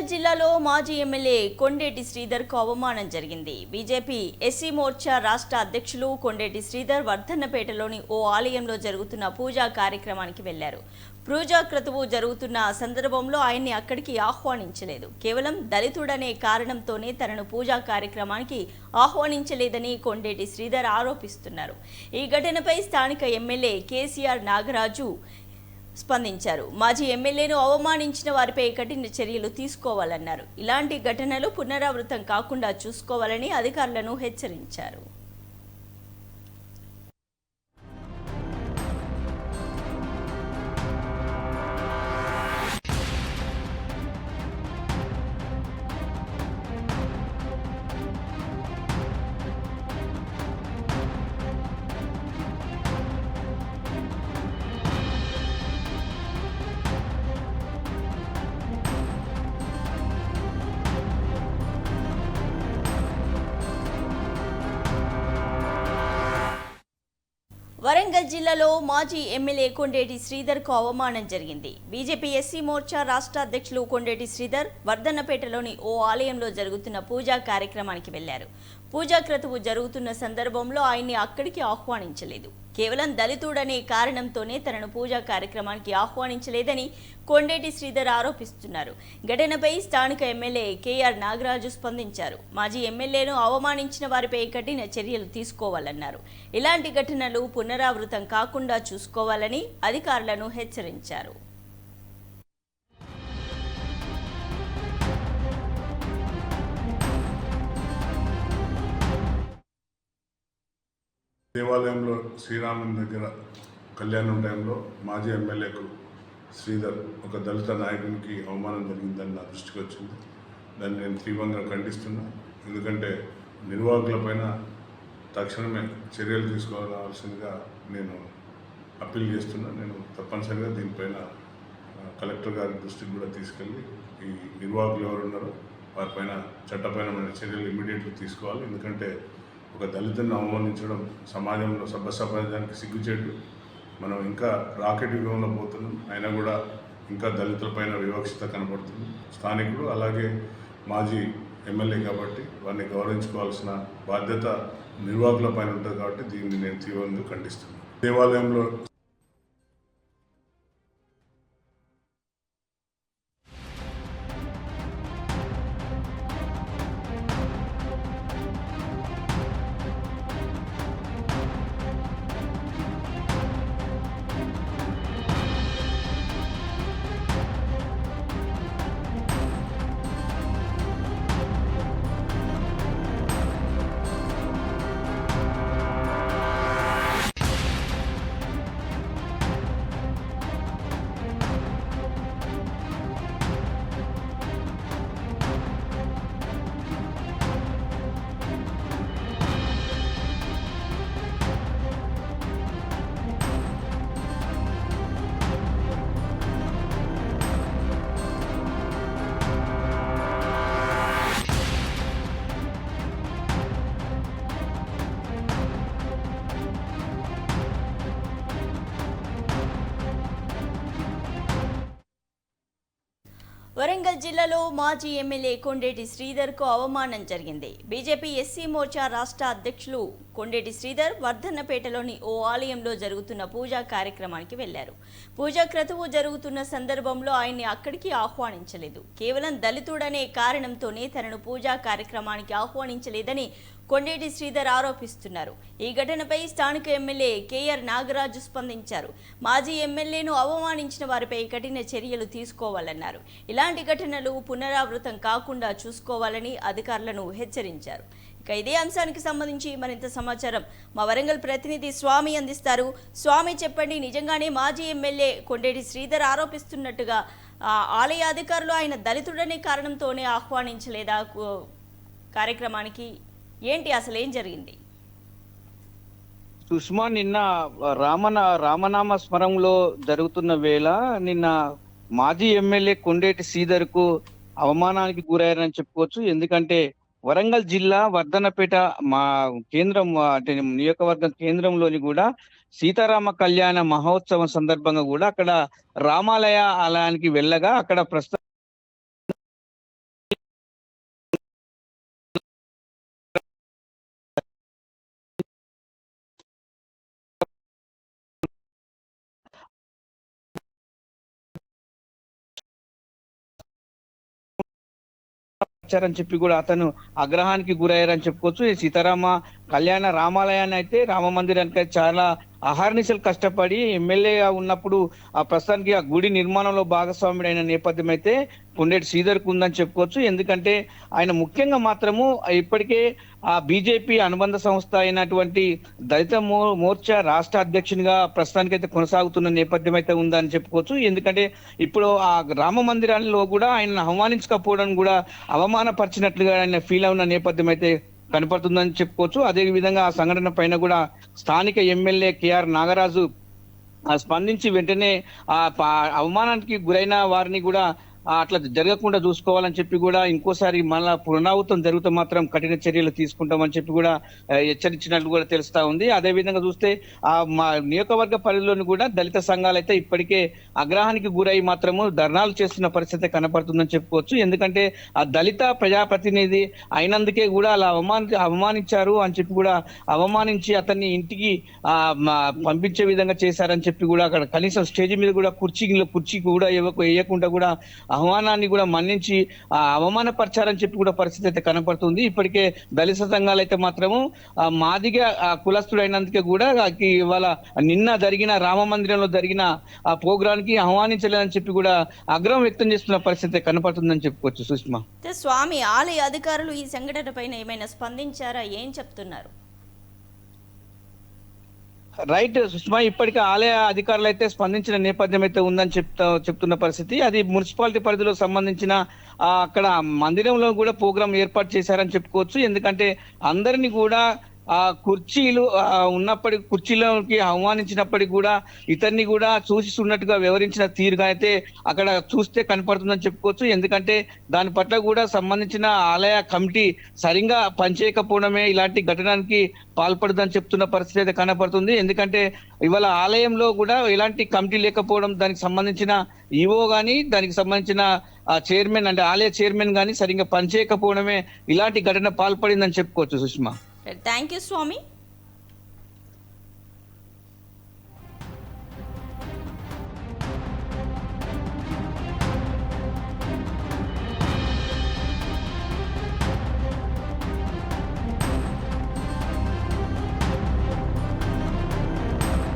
వరంగల్ జిల్లాలో మాజీ ఎమ్మెల్యే కొండేటి శ్రీధర్కు అవమానం జరిగింది. బీజేపీ ఎస్సీ మోర్చా రాష్ట్ర అధ్యక్షులు కొండేటి శ్రీధర్ వర్ధన్నపేటలోని ఓ ఆలయంలో జరుగుతున్న పూజా కార్యక్రమానికి వెళ్లారు. పూజా క్రతువు జరుగుతున్న సందర్భంలో ఆయన్ని అక్కడికి ఆహ్వానించలేదు. కేవలం దళితుడనే కారణంతోనే తనను పూజా కార్యక్రమానికి ఆహ్వానించలేదని కొండేటి శ్రీధర్ ఆరోపిస్తున్నారు. ఈ ఘటనపై స్థానిక ఎమ్మెల్యే కేసీఆర్ నాగరాజు స్పందించారు. మాజీ ఎమ్మెల్యేను అవమానించిన వారిపై కఠిన చర్యలు తీసుకోవాలన్నారు. ఇలాంటి ఘటనలు పునరావృతం కాకుండా చూసుకోవాలని అధికారులను హెచ్చరించారు. వరంగల్ జిల్లాలో మాజీ ఎమ్మెల్యే కొండేటి శ్రీధర్కు అవమానం జరిగింది. బీజేపీ ఎస్సీ మోర్చా రాష్ట్ర అధ్యక్షులు కొండేటి శ్రీధర్ వర్ధన్నపేటలోని ఓ ఆలయంలో జరుగుతున్న పూజా కార్యక్రమానికి వెళ్లారు. పూజా క్రతువు జరుగుతున్న సందర్భంలో ఆయన్ని అక్కడికి ఆహ్వానించలేదు. కేవలం దళితుడనే కారణంతోనే తనను పూజా కార్యక్రమానికి ఆహ్వానించలేదని కొండేటి శ్రీధర్ ఆరోపిస్తున్నారు. ఘటనపై స్థానిక ఎమ్మెల్యే కేఆర్ నాగరాజు స్పందించారు. మాజీ ఎమ్మెల్యేను అవమానించిన వారిపై కఠిన చర్యలు తీసుకోవాలన్నారు. ఇలాంటి ఘటనలు పునరావృతం కాకుండా చూసుకోవాలని అధికారులను హెచ్చరించారు. దేవాలయంలో శ్రీరాముని దగ్గర కళ్యాణం టైంలో మాజీ ఎమ్మెల్యేకు శ్రీధర్ ఒక దళిత నాయకునికి అవమానం జరిగిందని నా దృష్టికి వచ్చింది. దాన్ని నేను తీవ్రంగా ఖండిస్తున్నా. ఎందుకంటే నిర్వాహకులపైన తక్షణమే చర్యలు తీసుకోవాల్సిందిగా నేను అప్పీల్ చేస్తున్నా. నేను తప్పనిసరిగా దీనిపైన కలెక్టర్ గారి దృష్టికి కూడా తీసుకెళ్ళి ఈ నిర్వాహకులు ఎవరున్నారో వారిపైన చట్టపరమైన చర్యలు ఇమ్మీడియట్గా తీసుకోవాలి. ఎందుకంటే ఒక దళితులను అవమానించడం సమాజంలో సమాజానికి సిగ్గుచేటు. మనం ఇంకా రాకెట్ యుగంలో పోతున్నాం, అయినా కూడా ఇంకా దళితులపైన వివక్షత కనపడుతుంది. స్థానికులు అలాగే మాజీ ఎమ్మెల్యే కాబట్టి వారిని గౌరవించుకోవాల్సిన బాధ్యత నిర్వాహకుల పైన ఉంటుంది. కాబట్టి దీన్ని నేను తీవ్రంగా ఖండిస్తున్నాను. దేవాలయంలో వరంగల్ జిల్లాలో మాజీ ఎమ్మెల్యే కొండేటి శ్రీధర్కు అవమానం జరిగింది. బీజేపీ ఎస్సీ మోర్చా రాష్ట్ర అధ్యక్షులు కొండేటి శ్రీధర్ వర్ధన్నపేటలోని ఓ ఆలయంలో జరుగుతున్న పూజా కార్యక్రమానికి వెళ్లారు. పూజా క్రతువు జరుగుతున్న సందర్భంలో ఆయన్ని అక్కడికి ఆహ్వానించలేదు. కేవలం దళితుడనే కారణంతోనే తనను పూజా కార్యక్రమానికి ఆహ్వానించలేదని కొండేటి శ్రీధర్ ఆరోపిస్తున్నారు. ఈ ఘటనపై స్థానిక ఎమ్మెల్యే కేఆర్ నాగరాజు స్పందించారు. మాజీ ఎమ్మెల్యేను అవమానించిన వారిపై కఠిన చర్యలు తీసుకోవాలన్నారు. ఇలాంటి ఘటనలు పునరావృతం కాకుండా చూసుకోవాలని అధికారులను హెచ్చరించారు. ఇక ఇదే అంశానికి సంబంధించి మరింత సమాచారం మా వరంగల్ ప్రతినిధి స్వామి అందిస్తారు. స్వామి, చెప్పండి, నిజంగానే మాజీ ఎమ్మెల్యే కొండేటి శ్రీధర్ ఆరోపిస్తున్నట్టుగా ఆలయ అధికారులు ఆయన దళితుడనే కారణంతోనే ఆహ్వానించలేదా కార్యక్రమానికి? ఏంటి అసలు ఏం జరిగింది? సుష్మా, నిన్న రామనామ స్మరంలో జరుగుతున్న వేళ నిన్న మాజీ ఎమ్మెల్యే కొండేటి శ్రీధర్ కు అవమానానికి గురయ్యారని చెప్పుకోవచ్చు. ఎందుకంటే వరంగల్ జిల్లా వర్ధన్నపేట మా కేంద్రం అంటే నియోజకవర్గం కేంద్రంలోని కూడా సీతారామ కళ్యాణ మహోత్సవం సందర్భంగా కూడా అక్కడ రామాలయ ఆలయానికి వెళ్ళగా అక్కడ పరిచారని చెప్పి కూడా అతను ఆగ్రహానికి గురయ్యారని చెప్పుకోవచ్చు. ఈ సీతారామ కళ్యాణ రామాలయాన్ని అయితే రామ మందిరానికి అయితే చాలా అహర్నిశలు కష్టపడి ఎమ్మెల్యేగా ఉన్నప్పుడు ఆ ప్రస్తుతానికి ఆ గుడి నిర్మాణంలో భాగస్వాముడైన నేపథ్యం అయితే కొండేటి శ్రీధర్కు ఉందని చెప్పుకోవచ్చు. ఎందుకంటే ఆయన ముఖ్యంగా మాత్రము ఇప్పటికే ఆ బీజేపీ అనుబంధ సంస్థ అయినటువంటి దళిత మోర్చా రాష్ట్ర అధ్యక్షునిగా ప్రస్తుతానికైతే కొనసాగుతున్న నేపథ్యం అయితే ఉందని చెప్పుకోవచ్చు. ఎందుకంటే ఇప్పుడు ఆ రామ మందిరాల్లో కూడా ఆయన ఆహ్వానించకపోవడం కూడా అవమానపరిచినట్లుగా ఆయన ఫీల్ అవున నేపథ్యం అయితే కనపడుతుందని చెప్పుకోవచ్చు. అదే విధంగా ఆ సంఘటన పైన కూడా స్థానిక ఎమ్మెల్యే కేఆర్ నాగరాజు స్పందించి వెంటనే ఆ అవమానానికి గురైన వారిని కూడా అట్లా జరగకుండా చూసుకోవాలని చెప్పి కూడా ఇంకోసారి మళ్ళా పునరావృతం జరిగితే మాత్రం కఠిన చర్యలు తీసుకుంటామని చెప్పి కూడా హెచ్చరించినట్లు కూడా తెలుస్తా ఉంది. అదే విధంగా చూస్తే ఆ మా నియోజకవర్గ పరిధిలోని కూడా దళిత సంఘాలు అయితే ఇప్పటికే ఆగ్రహానికి గురై మాత్రము ధర్నాలు చేస్తున్న పరిస్థితి కనపడుతుందని చెప్పుకోవచ్చు. ఎందుకంటే ఆ దళిత ప్రజాప్రతినిధి అయినందుకే కూడా అలా అవమానించారు అని చెప్పి కూడా అవమానించి అతన్ని ఇంటికి పంపించే విధంగా చేశారని చెప్పి కూడా అక్కడ కనీసం స్టేజ్ మీద కూడా కుర్చీ కూడా వేయకుండా కూడా ఆహ్వానాన్ని కూడా మన్నించి అవమానపరిచారని చెప్పి కూడా పరిస్థితి అయితే కనపడుతుంది. ఇప్పటికే దళిత సంఘాలు అయితే మాత్రము మాదిగా కులస్తుడైనందుకే కూడా ఇవాళ నిన్న జరిగిన రామ మందిరంలో జరిగిన ఆ ప్రోగ్రామ్ కి ఆహ్వానించలేదని చెప్పి కూడా ఆగ్రహం వ్యక్తం చేస్తున్న పరిస్థితి కనపడుతుందని చెప్పుకోవచ్చు. సుష్మా, స్వామి ఆలయ అధికారులు ఈ సంఘటన పైన ఏమైనా స్పందించారా? ఏం చెప్తున్నారు? రైట్ సుష్మా, ఇప్పటికే ఆలయ అధికారులు అయితే స్పందించిన నేపథ్యం అయితే ఉందని చెప్తున్న పరిస్థితి. అది మున్సిపాలిటీ పరిధిలో సంబంధించిన అక్కడ మందిరంలో కూడా ప్రోగ్రాం ఏర్పాటు చేశారని చెప్పుకోవచ్చు. ఎందుకంటే అందరినీ కూడా ఆ కుర్చీలు ఉన్నప్పటికీ కుర్చీలోకి ఆహ్వానించినప్పటికీ కూడా ఇతన్ని కూడా సూచిస్తున్నట్టుగా వివరించిన తీరుగా అయితే అక్కడ చూస్తే కనపడుతుందని చెప్పుకోవచ్చు. ఎందుకంటే దాని పట్ల కూడా సంబంధించిన ఆలయ కమిటీ సరిగా పనిచేయకపోవడమే ఇలాంటి ఘటనకి పాల్పడుతుందని చెప్తున్న పరిస్థితి అయితే కనపడుతుంది. ఎందుకంటే ఇవాళ ఆలయంలో కూడా ఎలాంటి కమిటీ లేకపోవడం, దానికి సంబంధించిన ఈవో గాని దానికి సంబంధించిన చైర్మన్ అంటే ఆలయ చైర్మన్ గాని సరిగ్గా పనిచేయకపోవడమే ఇలాంటి ఘటన పాల్పడిందని చెప్పుకోవచ్చు. Sushma, thank you Swamy.